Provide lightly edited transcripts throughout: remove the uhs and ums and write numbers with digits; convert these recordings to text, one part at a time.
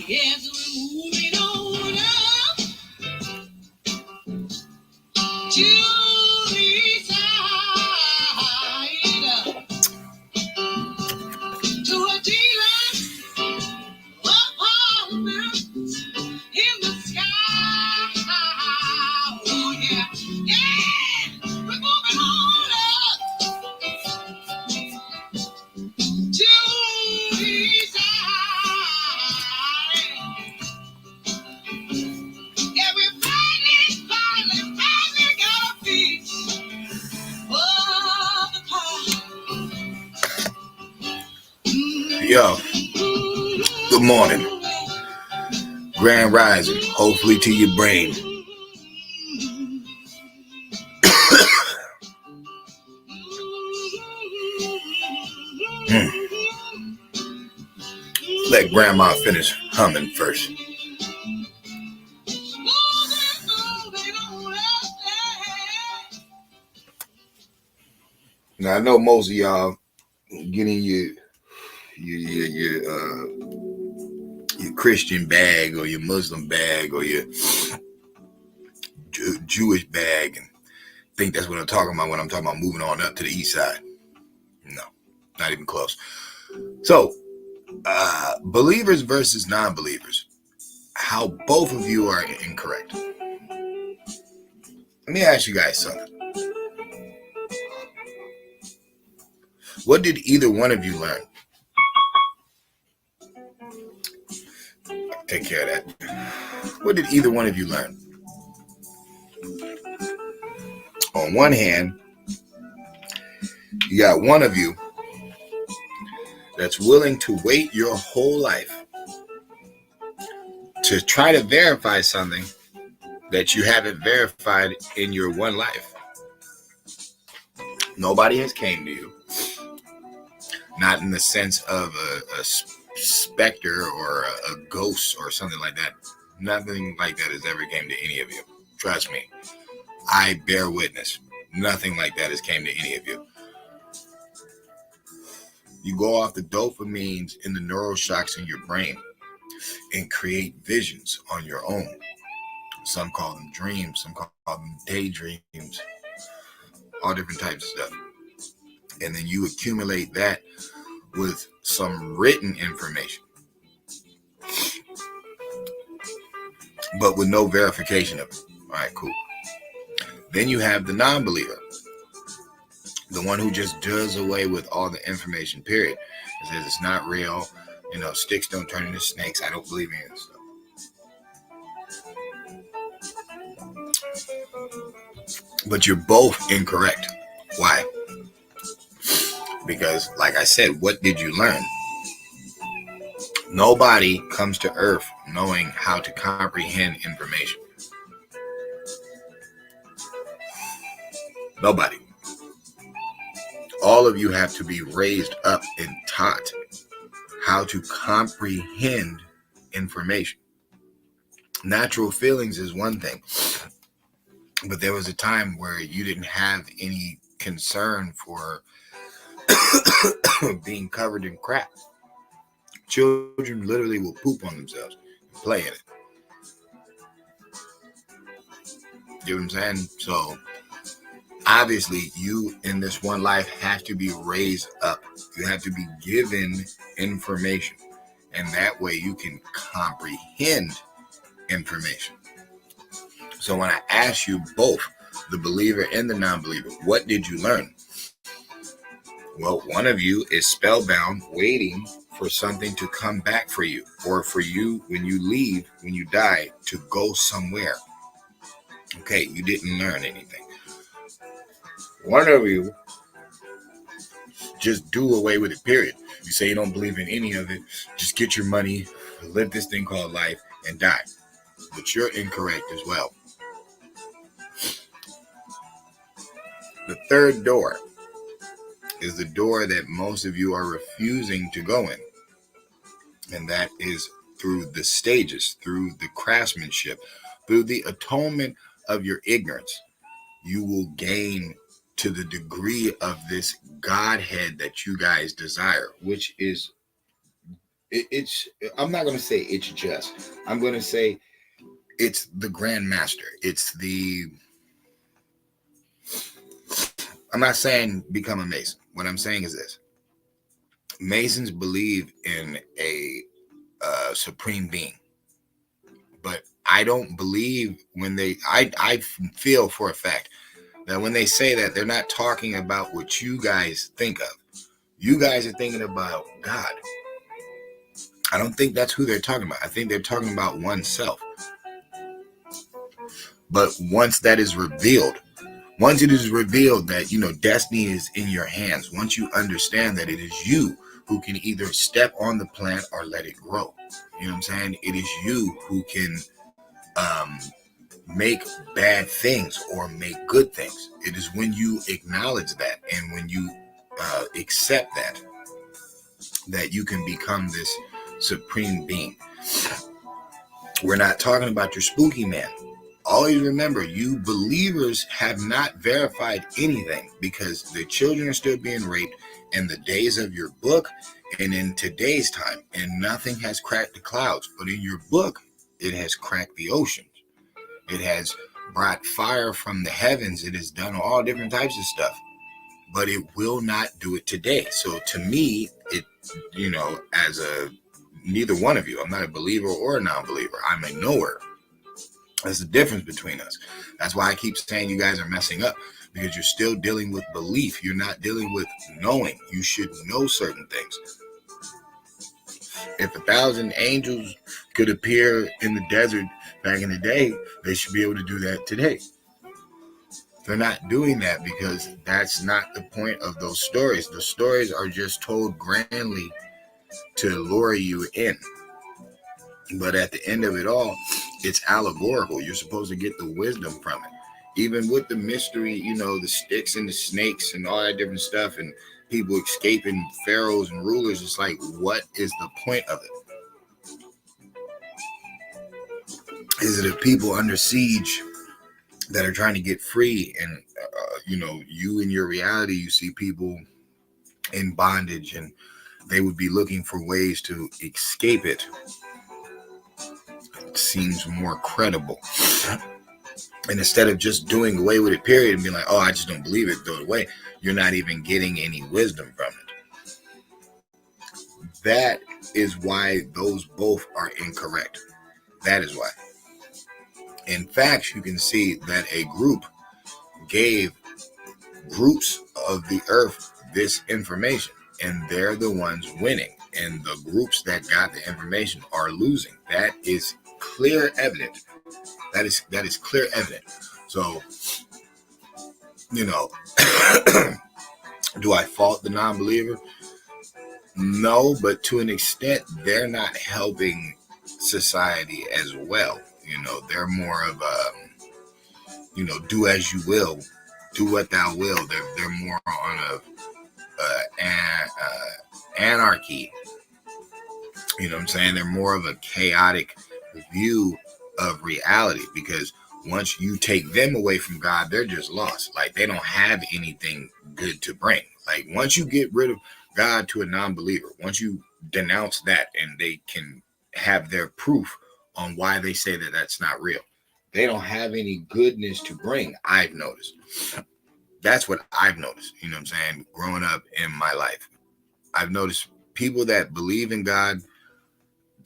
Yes, we're moving on up to the side, to a dealer apartment in the sky. Oh yeah, yeah, we're moving on up to the side. Yeah, we finally got our feet above the pile. Yo, good morning. Grand rising, hopefully to your brain. Let grandma finish humming first. Now I know most of y'all getting your Christian bag or your Muslim bag or your Jewish bag and think that's what I'm talking about when I'm talking about moving on up to the east side. No, not even close. So, believers versus non-believers. How both of you are incorrect. Let me ask you guys something. What did either one of you learn? Take care of that. What did either one of you learn? On one hand, you got one of you that's willing to wait your whole life to try to verify something that you haven't verified in your one life. Nobody has came to you. Not in the sense of a specter or a ghost or something like that. Nothing like that has ever came to any of you. Trust me. I bear witness. Nothing like that has came to any of you. You go off the dopamines and the neuroshocks in your brain and create visions on your own. Some call them dreams. Some call them daydreams. All different types of stuff. And then you accumulate that with some written information, but with no verification of it. All right, cool. Then you have the non-believer, the one who just does away with all the information, period. It says it's not real. Sticks don't turn into snakes. I don't believe in this stuff. But you're both incorrect. Why? Because, like I said, what did you learn? Nobody comes to Earth knowing how to comprehend information. Nobody. All of you have to be raised up and taught how to comprehend information. Natural feelings is one thing, but there was a time where you didn't have any concern for being covered in crap. Children literally will poop on themselves and play in it. You know what I'm saying? So obviously you in this one life have to be raised up. You have to be given information, and that way you can comprehend information. So when I ask you both, the believer and the non-believer, what did you learn? Well, one of you is spellbound, waiting for something to come back for you, or for you when you leave, when you die, to go somewhere. Okay, you didn't learn anything. One of you just do away with it, period. You say you don't believe in any of it. Just get your money, live this thing called life, and die. But you're incorrect as well. The third door is the door that most of you are refusing to go in. And that is through the stages, through the craftsmanship, through the atonement of your ignorance. You will gain to the degree of this Godhead that you guys desire, which is it's I'm not going to say it's just. I'm going to say it's the Grand Master. I'm not saying become a Mason. What I'm saying is this. Masons believe in a supreme being. But I don't believe when I feel for a fact that when they say that, they're not talking about what you guys think of. You guys are thinking about God. I don't think that's who they're talking about. I think they're talking about oneself. But once that is revealed, once it is revealed that, destiny is in your hands, once you understand that it is you who can either step on the plant or let it grow. You know what I'm saying? It is you who can make bad things or make good things. It is when you acknowledge that and when you accept that you can become this supreme being. We're not talking about your spooky man. Always remember, you believers have not verified anything because the children are still being raped in the days of your book and in today's time, and nothing has cracked the clouds. But in your book, it has cracked the oceans. It has brought fire from the heavens. It has done all different types of stuff, but it will not do it today. So to me, it, neither one of you, I'm not a believer or a non-believer. I'm a knower. That's the difference between us. That's why I keep saying you guys are messing up, because you're still dealing with belief. You're not dealing with knowing. You should know certain things. If 1,000 angels could appear in the desert back in the day, they should be able to do that today. They're not doing that because that's not the point of those stories. The stories are just told grandly to lure you in. But at the end of it all, it's allegorical. You're supposed to get the wisdom from it. Even with the mystery, the sticks and the snakes and all that different stuff and people escaping pharaohs and rulers, it's like, what is the point of it? Is it a people under siege that are trying to get free? And, you in your reality, you see people in bondage and they would be looking for ways to escape it. It seems more credible. And instead of just doing away with it, period, and being like, oh, I just don't believe it, throw it away, you're not even getting any wisdom from it. That is why those both are incorrect. That is why. In fact, you can see that a group gave groups of the earth this information, and they're the ones winning. And the groups that got the information are losing. That is clear evidence. That is clear evidence. So, do I fault the non-believer? No, but to an extent, they're not helping society as well. They're more of a, do as you will, do what thou will. They're more on anarchy. You know what I'm saying? They're more of a chaotic view of reality, because once you take them away from God, they're just lost. Like, they don't have anything good to bring. Like, once you get rid of God to a non-believer, once you denounce that and they can have their proof on why they say that that's not real, they don't have any goodness to bring. I've noticed. That's what I've noticed. You know what I'm saying? Growing up in my life, I've noticed people that believe in God,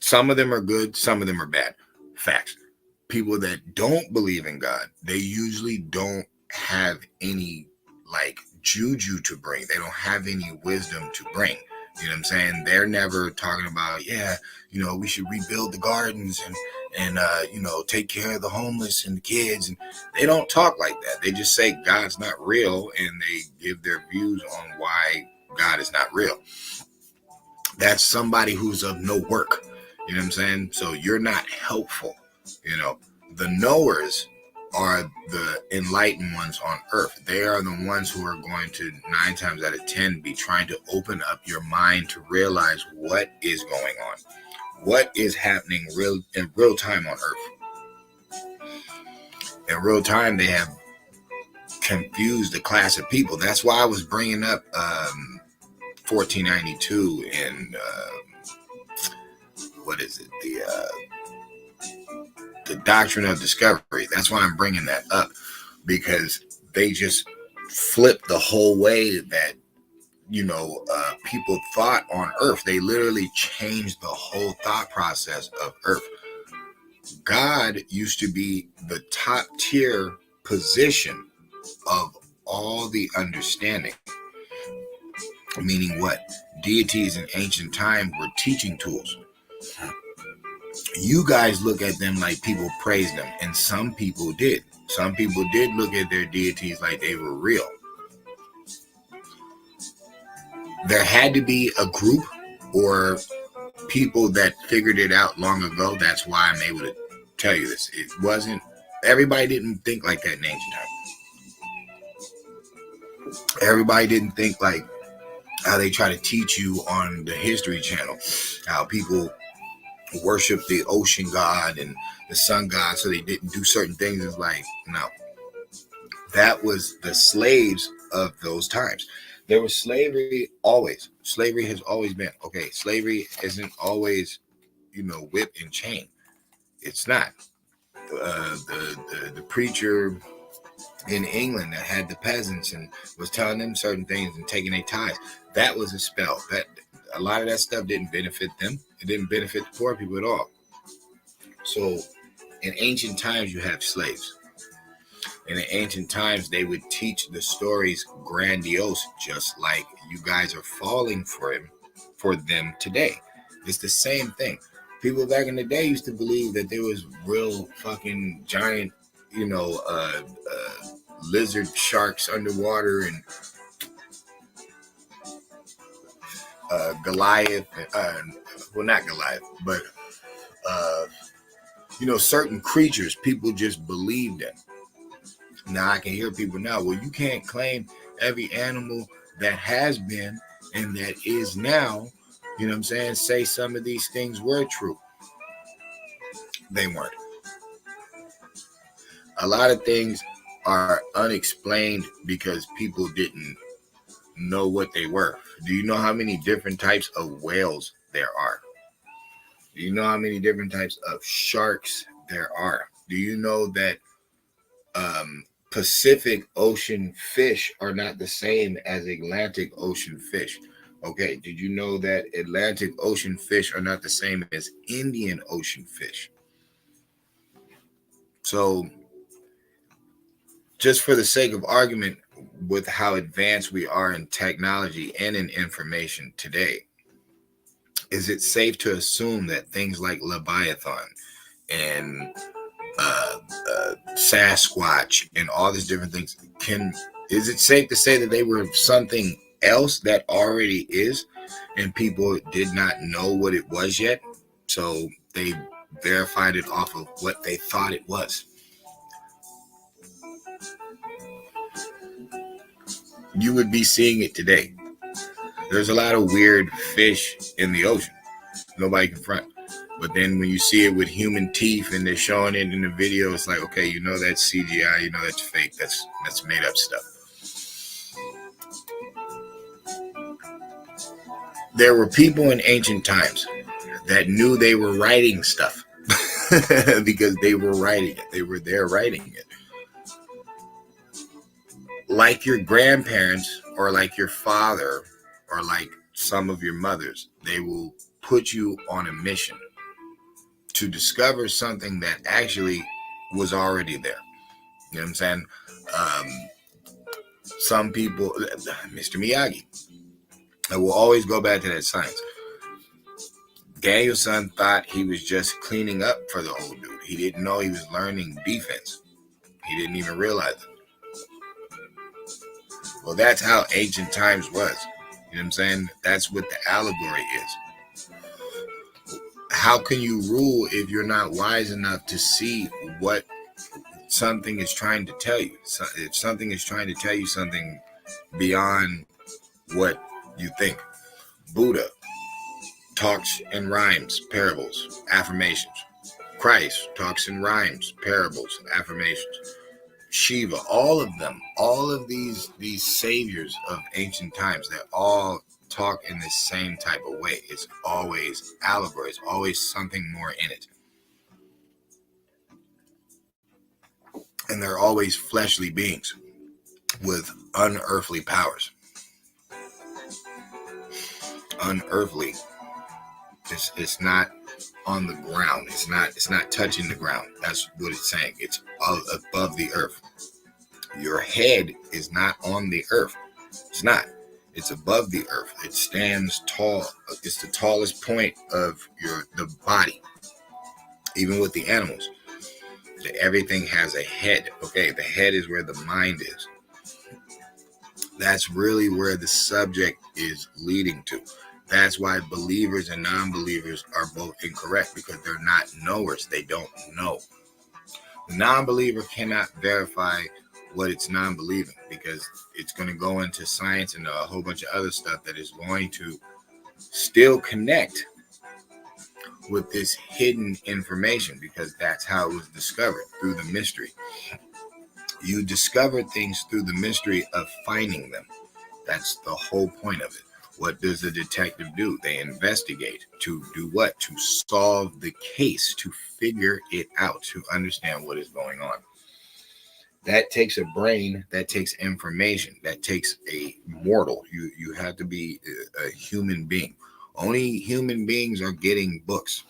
some of them are good, some of them are bad. Facts. People that don't believe in God, they usually don't have any juju to bring. They don't have any wisdom to bring. You know what I'm saying? They're never talking about, we should rebuild the gardens and take care of the homeless and the kids. And they don't talk like that. They just say God's not real, and they give their views on why God is not real. That's somebody who's of no work. You know what I'm saying? So you're not helpful. The knowers are the enlightened ones on earth. They are the ones who are going to 9 times out of 10 be trying to open up your mind to realize what is going on, what is happening in real time on earth. In real time, they have confused the class of people. That's why I was bringing up 1492 and what is it? The doctrine of discovery. That's why I'm bringing that up, because they just flipped the whole way that people thought on Earth. They literally changed the whole thought process of Earth. God used to be the top tier position of all the understanding. Meaning what? Deities in ancient time were teaching tools. You guys look at them like people praise them, and some people did. Some people did look at their deities like they were real. There had to be a group or people that figured it out long ago. That's why I'm able to tell you this. It wasn't, everybody didn't think like that in ancient times. Everybody didn't think like how they try to teach you on the History Channel, how people worship the ocean god and the sun god, so they didn't do certain things. It's like, no, that was the slaves of those times. There was slavery always. Slavery has always been. Okay, slavery isn't always, whip and chain. It's not. The preacher in England that had the peasants and was telling them certain things and taking their tithes, that was a spell. That a lot of that stuff didn't benefit them. It didn't benefit the poor people at all. So in ancient times, you have slaves. And in ancient times, they would teach the stories grandiose, just like you guys are falling for them today. It's the same thing. People back in the day used to believe that there was real fucking giant, lizard sharks underwater, and Goliath, well, not Goliath, but certain creatures people just believed in. Now I can hear people now, well, you can't claim every animal that has been and that is now, say some of these things were true. They weren't. A lot of things are unexplained because people didn't know what they were. Do you know how many different types of whales there are? Do you know how many different types of sharks there are? Do you know that Pacific Ocean fish are not the same as Atlantic Ocean fish? Okay, did you know that Atlantic Ocean fish are not the same as Indian Ocean fish? So, just for the sake of argument, with how advanced we are in technology and in information today, is it safe to assume that things like Leviathan and Sasquatch and all these different things, is it safe to say that they were something else that already is and people did not know what it was yet, so they verified it off of what they thought it was? You would be seeing it today. There's a lot of weird fish in the ocean. Nobody can front. But then when you see it with human teeth and they're showing it in the video, it's like, okay, that's CGI, that's fake. That's made up stuff. There were people in ancient times that knew they were writing stuff because they were writing it. They were there writing it. Like your grandparents or like your father or like some of your mothers, they will put you on a mission to discover something that actually was already there. You know what I'm saying? Some people, Mr. Miyagi, I will always go back to that science. Daniel-san thought he was just cleaning up for the old dude. He didn't know he was learning defense. He didn't even realize it. Well, that's how ancient times was. You know what I'm saying? That's what the allegory is. How can you rule if you're not wise enough to see what something is trying to tell you? So if something is trying to tell you something beyond what you think. Buddha talks in rhymes, parables, affirmations. Christ talks in rhymes, parables, affirmations. Shiva, all of them, all of these saviors of ancient times, that all talk in the same type of way. It's always allegory. It's always something more in it. And they're always fleshly beings with unearthly powers. Unearthly. It's not on the ground. It's not touching the ground. That's what it's saying. It's above the earth. Your head is not on the earth. It's not. It's above the earth. It stands tall. It's the tallest point of the body. Even with the animals, everything has a head. Okay, the head is where the mind is. That's really where the subject is leading to. That's why believers and non-believers are both incorrect, because they're not knowers. They don't know. The non-believer cannot verify what it's non-believing, because it's going to go into science and a whole bunch of other stuff that is going to still connect with this hidden information, because that's how it was discovered, through the mystery. You discover things through the mystery of finding them. That's the whole point of it. What does the detective do? They investigate. To do what? To solve the case, to figure it out, to understand what is going on. That takes a brain, that takes information, that takes a mortal. You have to be a human being. Only human beings are getting books.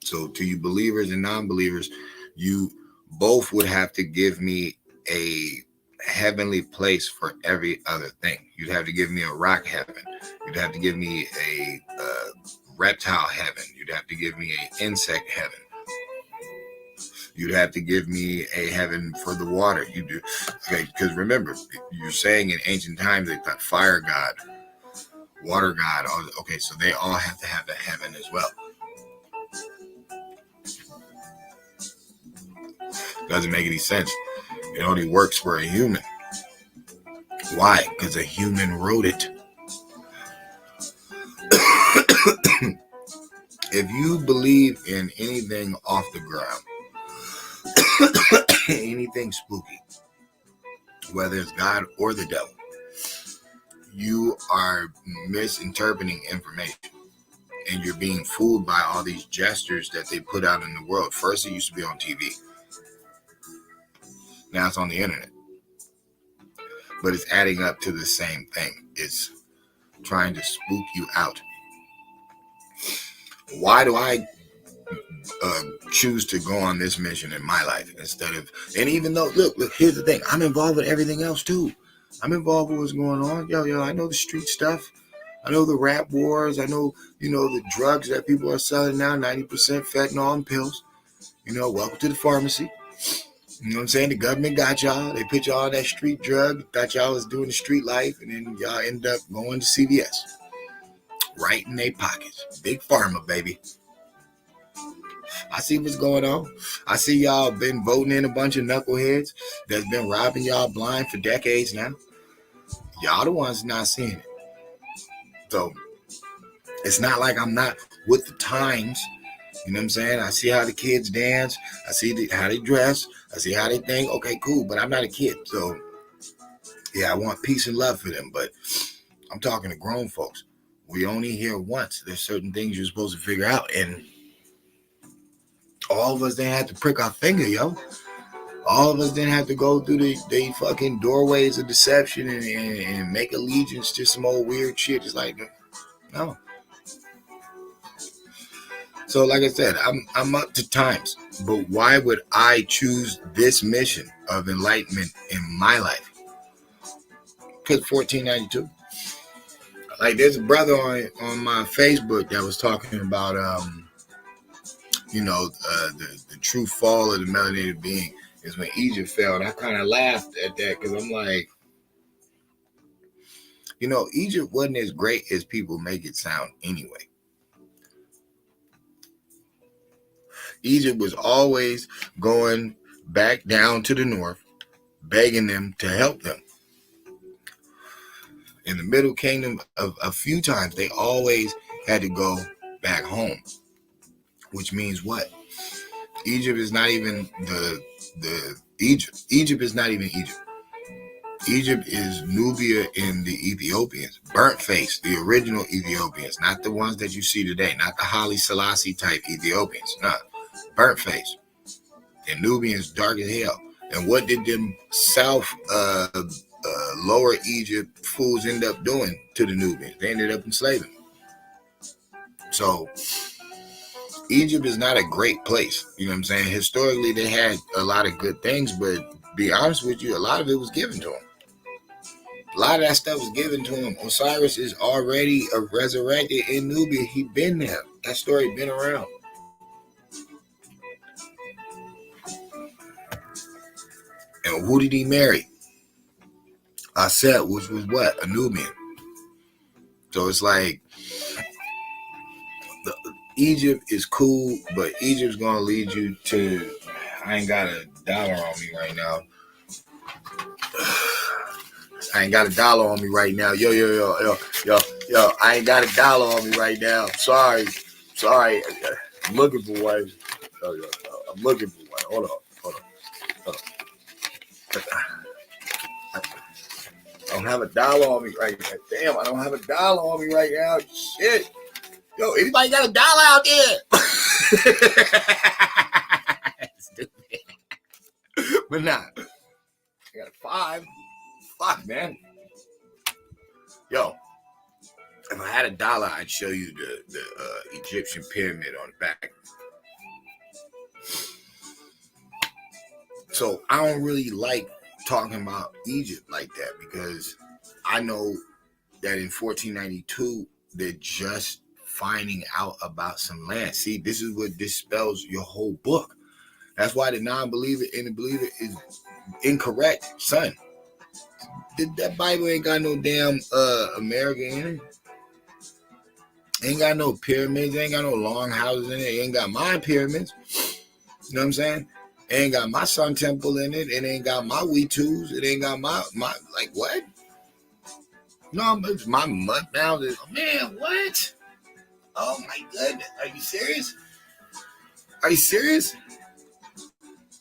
So to you believers and non-believers, you both would have to give me a heavenly place for every other thing. You'd have to give me a rock heaven. You'd have to give me a reptile heaven. You'd have to give me an insect heaven. You'd have to give me a heaven for the water. You do, okay? Because remember, you're saying in ancient times they thought fire god, water god. Okay, so they all have to have a heaven as well. Doesn't make any sense. It only works for a human. Why? Because a human wrote it. If you believe in anything off the ground, anything spooky, whether it's God or the devil, you are misinterpreting information, and you're being fooled by all these gestures that they put out in the world. First, it used to be on TV. Now it's on the internet. But it's adding up to the same thing. It's trying to spook you out. Why do I choose to go on this mission in my life instead of, and even though, look, here's the thing. I'm involved with everything else too. I'm involved with what's going on. Yo, I know the street stuff. I know the rap wars. I know, the drugs that people are selling now, 90% fentanyl and pills. Welcome to the pharmacy. You know what I'm saying? The government got y'all. They put y'all on that street drug. Thought y'all was doing the street life. And then y'all end up going to CVS. Right in their pockets. Big pharma, baby. I see what's going on. I see y'all been voting in a bunch of knuckleheads that's been robbing y'all blind for decades now. Y'all the ones not seeing it. So it's not like I'm not with the times. You know what I'm saying? I see how the kids dance. I see how they dress. I see how they think. Okay, cool. But I'm not a kid. So, yeah, I want peace and love for them. But I'm talking to grown folks. We only here once. There's certain things you're supposed to figure out. And all of us didn't have to prick our finger, yo. All of us didn't have to go through the fucking doorways of deception and make allegiance to some old weird shit. It's like, no. So like I said, I'm up to times, but why would I choose this mission of enlightenment in my life? Because 1492. Like there's a brother on my Facebook that was talking about the true fall of the melanated being is when Egypt fell, and I kind of laughed at that because I'm like, Egypt wasn't as great as people make it sound anyway. Egypt was always going back down to the north, begging them to help them. In the Middle Kingdom, a few times, they always had to go back home, which means what? Egypt is not even Egypt is not even Egypt. Egypt is Nubia and the Ethiopians. Burnt face, the original Ethiopians, not the ones that you see today, not the Haile Selassie type Ethiopians. Nah, burnt face. And Nubians dark as hell. And what did them lower Egypt fools end up doing to the Nubians? They ended up enslaving them. So Egypt is not a great place. You know what I'm saying? Historically, they had a lot of good things, but to be honest with you, a lot of it was given to them. A lot of that stuff was given to him. Osiris is already resurrected in Nubia. He been there. That story been around. And who did he marry? Aset, which was what? A Nubian. So it's like Egypt is cool, but Egypt's gonna lead you to. I ain't got $1 on me right now. I ain't got $1 on me right now. Yo. I ain't got $1 on me right now. Sorry. I'm looking for one. I'm looking for one. Hold on. I don't have $1 on me right now. Damn, I don't have $1 on me right now. Shit. Yo, anybody got $1 out there? But nah. I got a 5. Fuck, man. Yo, if I had $1, I'd show you the Egyptian pyramid on the back. So I don't really like talking about Egypt like that because I know that in 1492 they're just finding out about some land. See, this is what dispels your whole book. That's why the non-believer and the believer is incorrect, son. That Bible ain't got no damn America in it. Ain't got no pyramids. Ain't got no long houses in it. Ain't got my pyramids. You know what I'm saying? Ain't got my Sun Temple in it. It ain't got my Weetus. It ain't got my like what? No, it's my mud mounds. Man, what? Oh my goodness. Are you serious? Are you serious?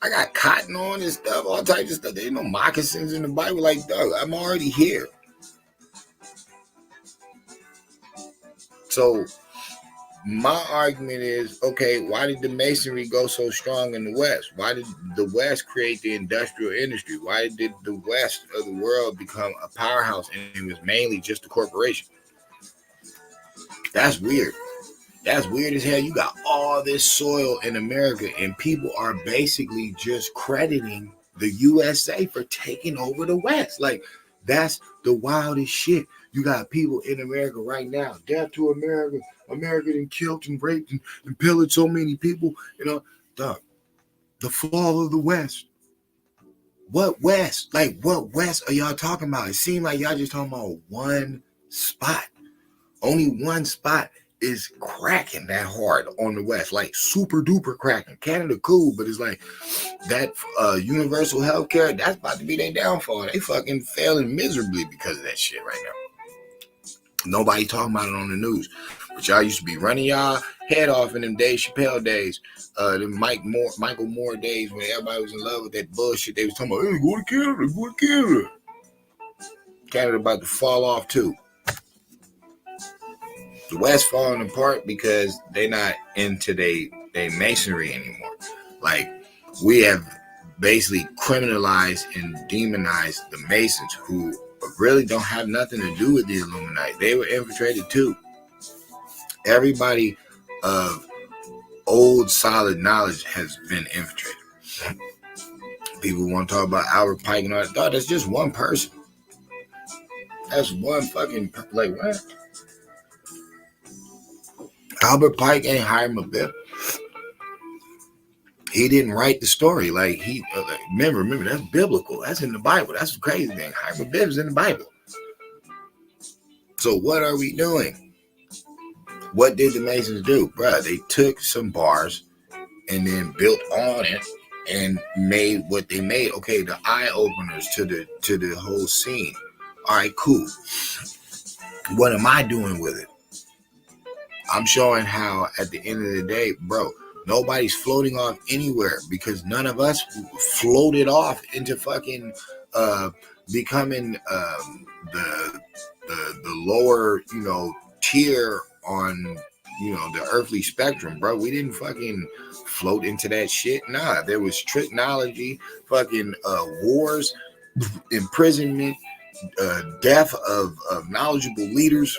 I got cotton on and stuff, all types of stuff. There ain't no moccasins in the Bible. Like, dog, I'm already here. So my argument is, okay, why did the masonry go so strong in the West? Why did the West create the industrial industry? Why did the West of the world become a powerhouse and it was mainly just a corporation? That's weird. That's weird as hell. You got all this soil in America and people are basically just crediting the USA for taking over the West. Like, that's the wildest shit. You got people in America right now. Death to America. America done killed and raped and pillaged so many people. You know, the fall of the West. What West? Like, what West are y'all talking about? It seems like y'all just talking about one spot. Only one spot is cracking that hard on the West, like super duper cracking. Canada cool, but it's like that universal health care, that's about to be their downfall. They fucking failing miserably because of that shit right now. Nobody talking about it on the news. But y'all used to be running y'all head off in them Dave Chappelle days, the Michael Moore days when everybody was in love with that bullshit. They was talking about, hey, go to Canada. Canada about to fall off too. The West falling apart because they're not into they masonry anymore. Like, we have basically criminalized and demonized the Masons, who really don't have nothing to do with the Illuminati. They were infiltrated too. Everybody of old solid knowledge has been infiltrated. People want to talk about Albert Pike and all that. That's just one person. That's one fucking, like, what? Albert Pike ain't Hiram Abiff. He didn't write the story. Like, he remember that's biblical. That's in the Bible. That's the crazy thing. Hiram Abiff is in the Bible. So what are we doing? What did the Masons do, bruh? They took some bars and then built on it and made what they made. Okay, the eye openers to the whole scene. All right, cool. What am I doing with it? I'm showing how at the end of the day, bro, nobody's floating off anywhere because none of us floated off into fucking becoming the lower, tier on, the earthly spectrum, bro. We didn't fucking float into that shit. Nah, there was technology, fucking wars, imprisonment, death of knowledgeable leaders.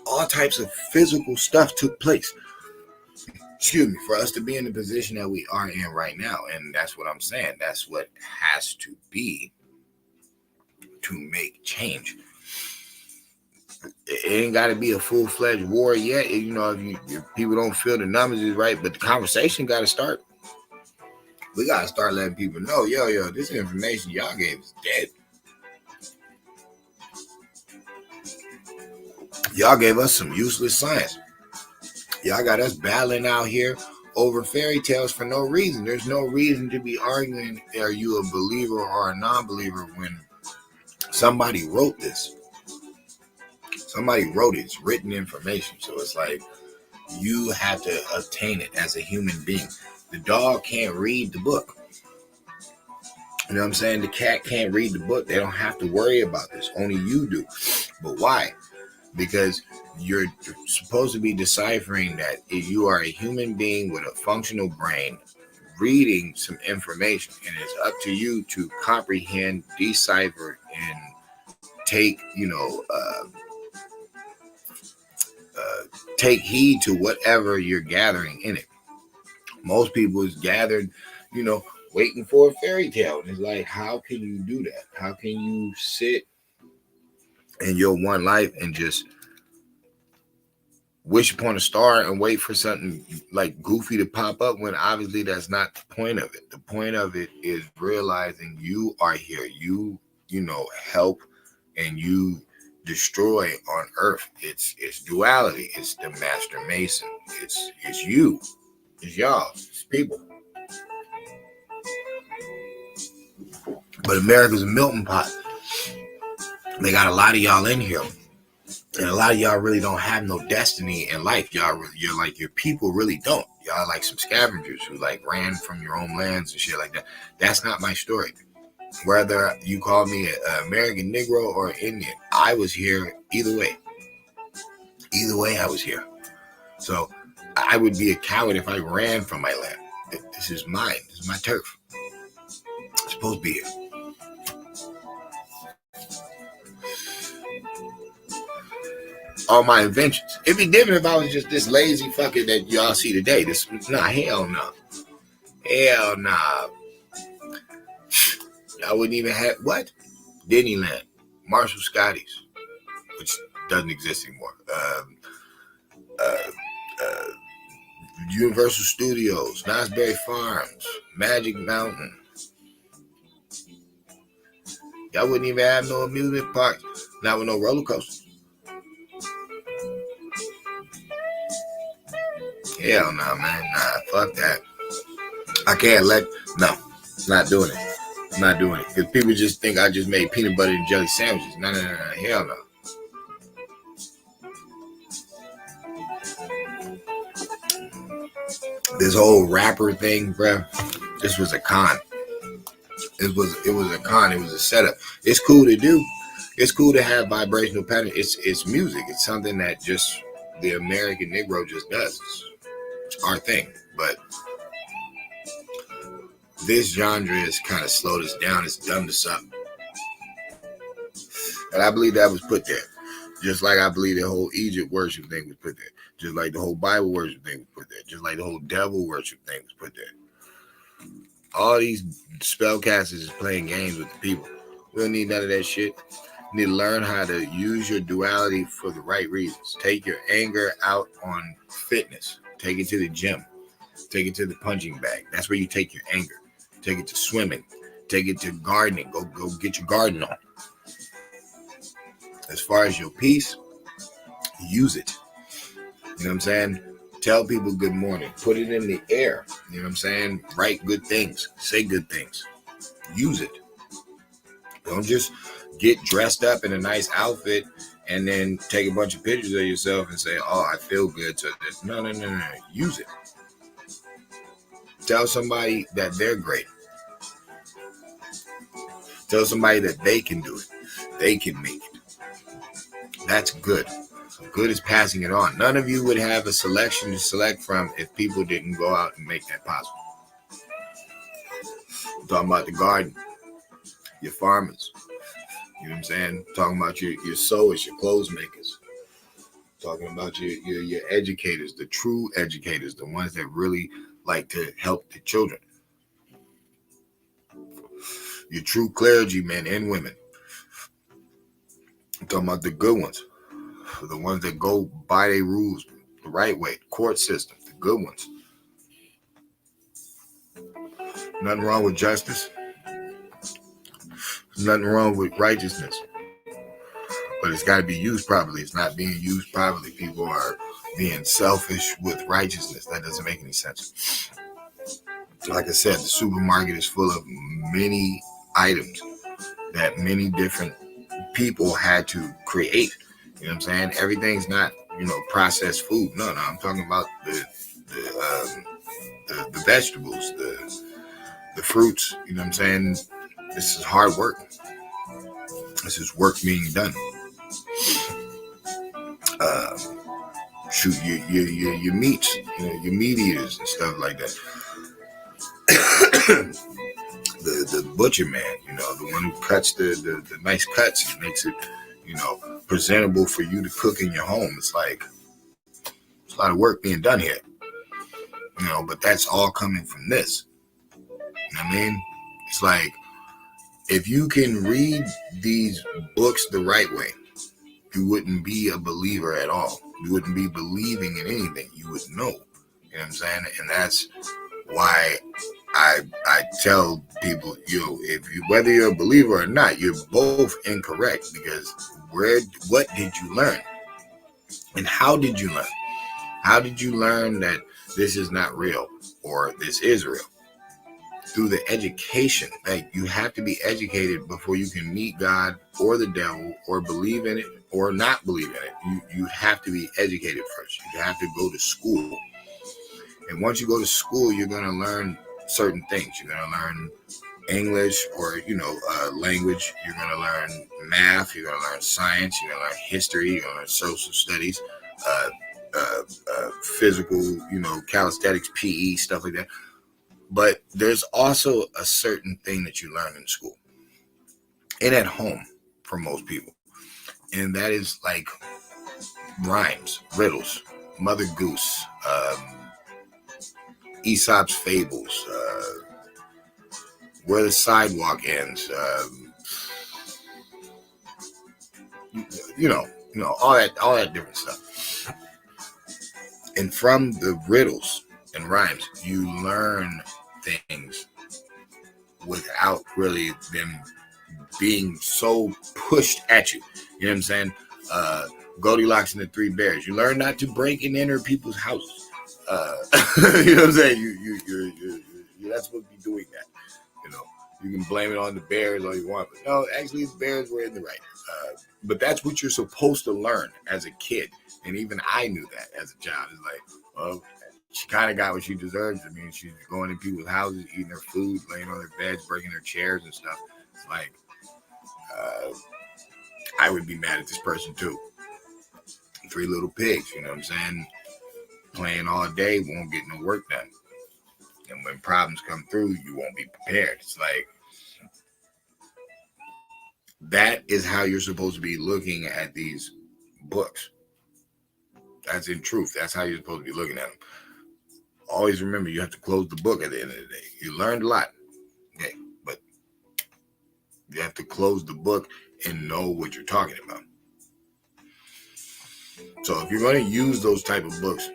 All types of physical stuff took place. Excuse me, for us to be in the position that we are in right now. And that's what I'm saying. That's what has to be to make change. It ain't got to be a full-fledged war yet. If people don't feel the numbers is right, but the conversation got to start. We got to start letting people know, yo, this information y'all gave is dead. Y'all gave us some useless science. Y'all got us battling out here over fairy tales for no reason. There's no reason to be arguing, are you a believer or a non-believer, when somebody wrote this. Somebody wrote it. It's written information. So it's like, you have to obtain it as a human being. The dog can't read the book. You know what I'm saying? The cat can't read the book. They don't have to worry about this. Only you do. But why? Because you're supposed to be deciphering that if you are a human being with a functional brain, reading some information, and it's up to you to comprehend, decipher, and take, take heed to whatever you're gathering in it. Most people is gathered, waiting for a fairy tale. And it's like, how can you do that? How can you sit in your one life and just wish upon a star and wait for something like goofy to pop up, when obviously that's not the point of it? The point of it is realizing you are here. You help and you destroy on earth. It's duality. It's the master mason. It's you. It's y'all. It's people. But America's a melting pot. They got a lot of y'all in here. And a lot of y'all really don't have no destiny in life. You're like, your people really don't. Y'all like some scavengers who like ran from your own lands and shit like that. That's not my story. Whether you call me an American Negro or an Indian, I was here either way. Either way, I was here. So I would be a coward if I ran from my land. This is mine. This is my turf. I'm supposed to be here. All my inventions. It'd be different if I was just this lazy fucker that y'all see today. Hell no. Hell nah. Y'all wouldn't even have, what? Disneyland, Marshall Scotty's, which doesn't exist anymore. Universal Studios, Knott's Farms, Magic Mountain. Y'all wouldn't even have no amusement parks, not with no roller coasters. Hell no, man. Nah, fuck that. I can't no, not doing it. I'm not doing it. Because people just think I just made peanut butter and jelly sandwiches. No. Hell no. This whole rapper thing, bro, this was a con. It was a con. It was a setup. It's cool to do. It's cool to have vibrational patterns. It's music. It's something that just the American Negro just does. It's our thing. But this genre has kind of slowed us down. It's dumbed us up. And I believe that was put there. Just like I believe the whole Egypt worship thing was put there. Just like the whole Bible worship thing was put there. Just like the whole devil worship thing was put there. All these spellcasters is playing games with the people. We don't need none of that shit. You need to learn how to use your duality for the right reasons. Take your anger out on fitness. Take it to the gym. Take it to the punching bag. That's where you take your anger. Take it to swimming. Take it to gardening. Go get your garden on. As far as your peace, use it. You know what I'm saying? Tell people good morning. Put it in the air. You know what I'm saying? Write good things. Say good things. Use it. Don't just get dressed up in a nice outfit and then take a bunch of pictures of yourself and say, oh, I feel good. So no. Use it. Tell somebody that they're great. Tell somebody that they can do it. They can make it. That's good. So good is passing it on. None of you would have a selection to select from if people didn't go out and make that possible. I'm talking about the garden, your farmers. You know what I'm saying? I'm talking about your sewers, your clothes makers. Talking about your educators, the true educators, the ones that really like to help the children. Your true clergymen and women. I'm talking about the good ones. The ones that go by their rules the right way. Court system, the good ones. Nothing wrong with justice. Nothing wrong with righteousness. But it's got to be used properly. It's not being used properly. People are being selfish with righteousness. That doesn't make any sense. Like I said, the supermarket is full of many items that many different people had to create. You know what I'm saying? Everything's not, processed food. No, I'm talking about the vegetables, the fruits. You know what I'm saying? This is hard work. This is work being done. Shoot, your meats, your meat eaters and stuff like that. the butcher man, the one who cuts the nice cuts and makes it, presentable for you to cook in your home. It's like it's a lot of work being done here, but that's all coming from this. You know what I mean? It's like, if you can read these books the right way, you wouldn't be a believer at all. You wouldn't be believing in anything. You would know. You know what I'm saying? And that's why I tell people, whether you're a believer or not, you're both incorrect, because what did you learn? And how did you learn? How did you learn that this is not real or this is real? Through the education. Like, you have to be educated before you can meet God or the devil or believe in it or not believe in it. You have to be educated first. You have to go to school. And once you go to school, you're going to learn certain things. You're going to learn English or, language. You're going to learn math. You're going to learn science. You're going to learn history. You're going to learn social studies, physical, calisthenics, PE, stuff like that. But there's also a certain thing that you learn in school and at home for most people. And that is like rhymes, riddles, Mother Goose, Aesop's Fables, Where the Sidewalk Ends, all that different stuff. And from the riddles and rhymes, you learn things without really them being so pushed at you. You know what I'm saying? Goldilocks and the Three Bears. You learn not to break and enter people's houses. You know what I'm saying? You're not supposed to be doing that. You can blame it on the bears all you want, but no, actually the bears were in the right. But that's what you're supposed to learn as a kid. And even I knew that as a child. It's like, well, she kind of got what she deserves. I mean, she's going in people's houses, eating their food, laying on their beds, breaking their chairs and stuff. It's like, I would be mad at this person too. Three Little Pigs, you know what I'm saying? Playing all day, won't get no work done. And when problems come through, you won't be prepared. It's like, that is how you're supposed to be looking at these books. That's in truth. That's how you're supposed to be looking at them. Always remember, you have to close the book at the end of the day. You learned a lot, okay, but you have to close the book and know what you're talking about. So if you're going to use those type of books,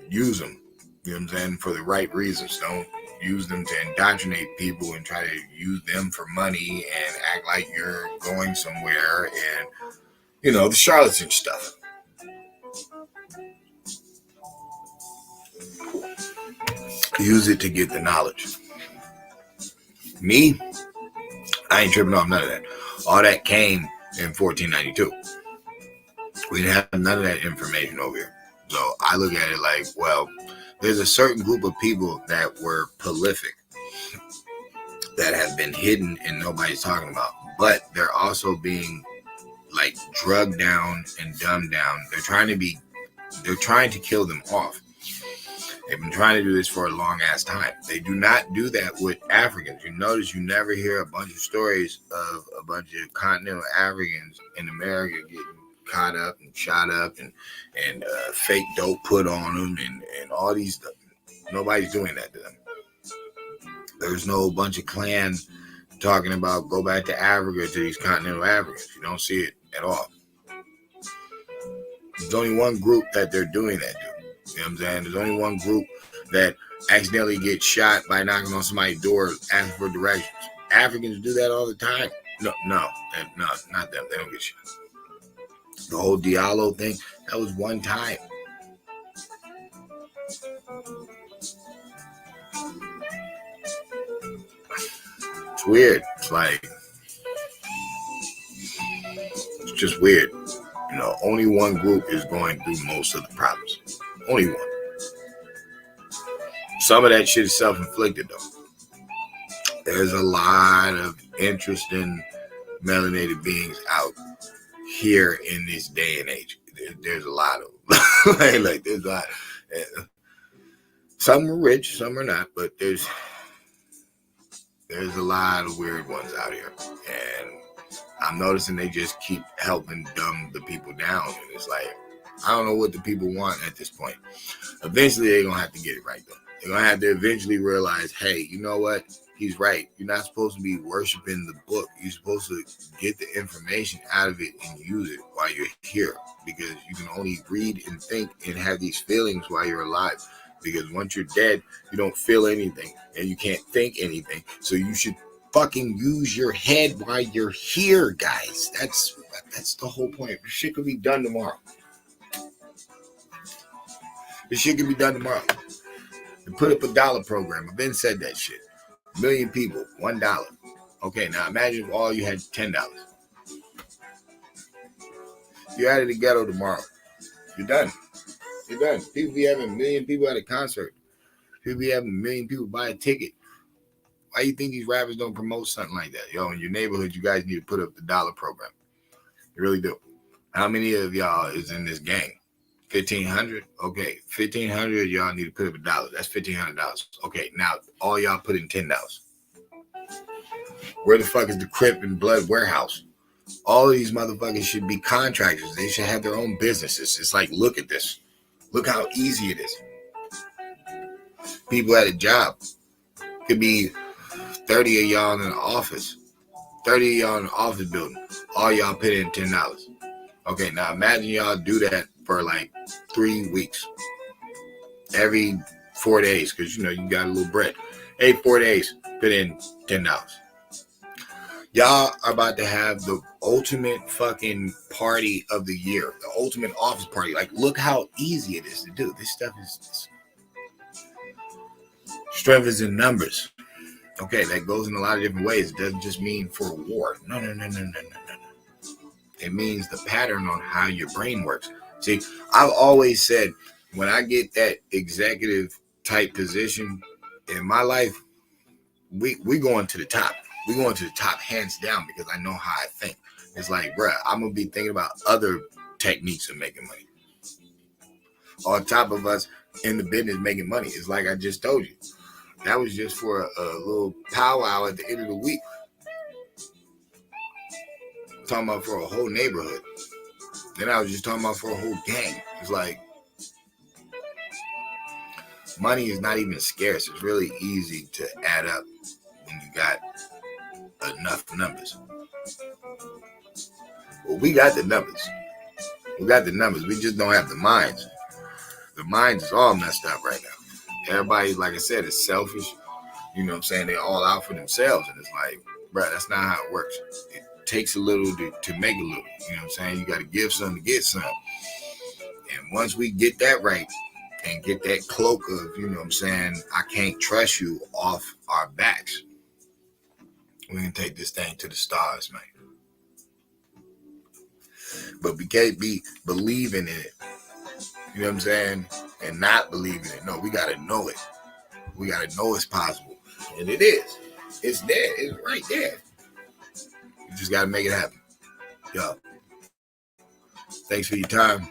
use them, you know what I'm saying, for the right reasons. Don't use them to indoctrinate people and try to use them for money and act like you're going somewhere and, the charlatan stuff. Use it to get the knowledge. Me, I ain't tripping off none of that. All that came in 1492. We didn't have none of that information over here. So I look at it like, well, there's a certain group of people that were prolific that have been hidden and nobody's talking about. but they're also being like drugged down and dumbed down. They're trying to kill them off. They've been trying to do this for a long ass time. They do not do that with Africans. You notice you never hear a bunch of stories of a bunch of continental Africans in America getting caught up and shot up and fake dope put on them and all these stuff. Nobody's doing that to them. There's no bunch of Klan talking about go back to Africa to these continental Africans. You don't see it at all. There's only one group that they're doing that to. You know what I'm saying? There's only one group that accidentally gets shot by knocking on somebody's door asking for directions. Africans do that all the time. No, not them. They don't get shot. The whole Diallo thing, that was one time. It's weird. It's just weird. You know, only one group is going through most of the problems. Only one. Some of that shit is self-inflicted, though. There's a lot of interesting melanated beings out here in this day and age. There's a lot of them. like there's a lot. Some are rich, some are not, but there's a lot of weird ones out here. And I'm noticing they just keep helping dumb the people down. And it's like, I don't know what the people want at this point. Eventually, they're going to have to get it right, though. They're going to have to eventually realize, hey, you know what? He's right. You're not supposed to be worshiping the book. You're supposed to get the information out of it and use it while you're here. Because you can only read and think and have these feelings while you're alive. Because once you're dead, you don't feel anything and you can't think anything. So you should fucking use your head while you're here, guys. That's the whole point. This shit could be done tomorrow. This shit could be done tomorrow. And put up a dollar program. I've been said that shit. 1 million people, $1. Okay, now imagine if all you had $10. You're out of the ghetto tomorrow. You're done. You're done. People be having 1 million people at a concert. People be having 1 million people buy a ticket. Why you think these rappers don't promote something like that? Yo, in your neighborhood, you guys need to put up the dollar program. You really do. How many of y'all is in this gang? 1,500? Okay, 1,500 y'all need to put up $1. That's $1,500. Okay, now all y'all put in $10. Where the fuck is the Crip and Blood warehouse? All of these motherfuckers should be contractors. They should have their own businesses. It's like, look at this. Look how easy it is. People at a job. Could be 30 of y'all in an office. 30 of y'all in an office building. All y'all put in $10. Okay, now imagine y'all do that for like 3 weeks. Every 4 days, because you know you got a little bread. 4 days, put in $10. Y'all are about to have the ultimate fucking party of the year. The ultimate office party. Like, look how easy it is to do. This stuff is... Strength is in numbers. Okay, that goes in a lot of different ways. It doesn't just mean for war. No. It means the pattern on how your brain works. See, I've always said when I get that executive type position in my life, we going to the top. We going to the top hands down because I know how I think. It's like, bruh, I'm going to be thinking about other techniques of making money. On top of us in the business making money. It's like I just told you. That was just for a little powwow at the end of the week. I'm talking about for a whole neighborhood. Then I was just talking about for a whole gang. It's like, money is not even scarce. It's really easy to add up when you got enough numbers. Well, we got the numbers. We got the numbers. We just don't have the minds. The minds is all messed up right now. Everybody, like I said, is selfish. You know what I'm saying? They're all out for themselves. And it's like, bro, that's not how it works. It takes a little to make a little. You know what I'm saying? You got to give some to get some. And once we get that right and get that cloak of, you know what I'm saying, I can't trust you off our backs, we can take this thing to the stars, man. But we can't be believing in it. You know what I'm saying? And not believing it. No, we got to know it. We got to know it's possible. And it is. It's there. It's right there. You just got to make it happen. Yo, thanks for your time.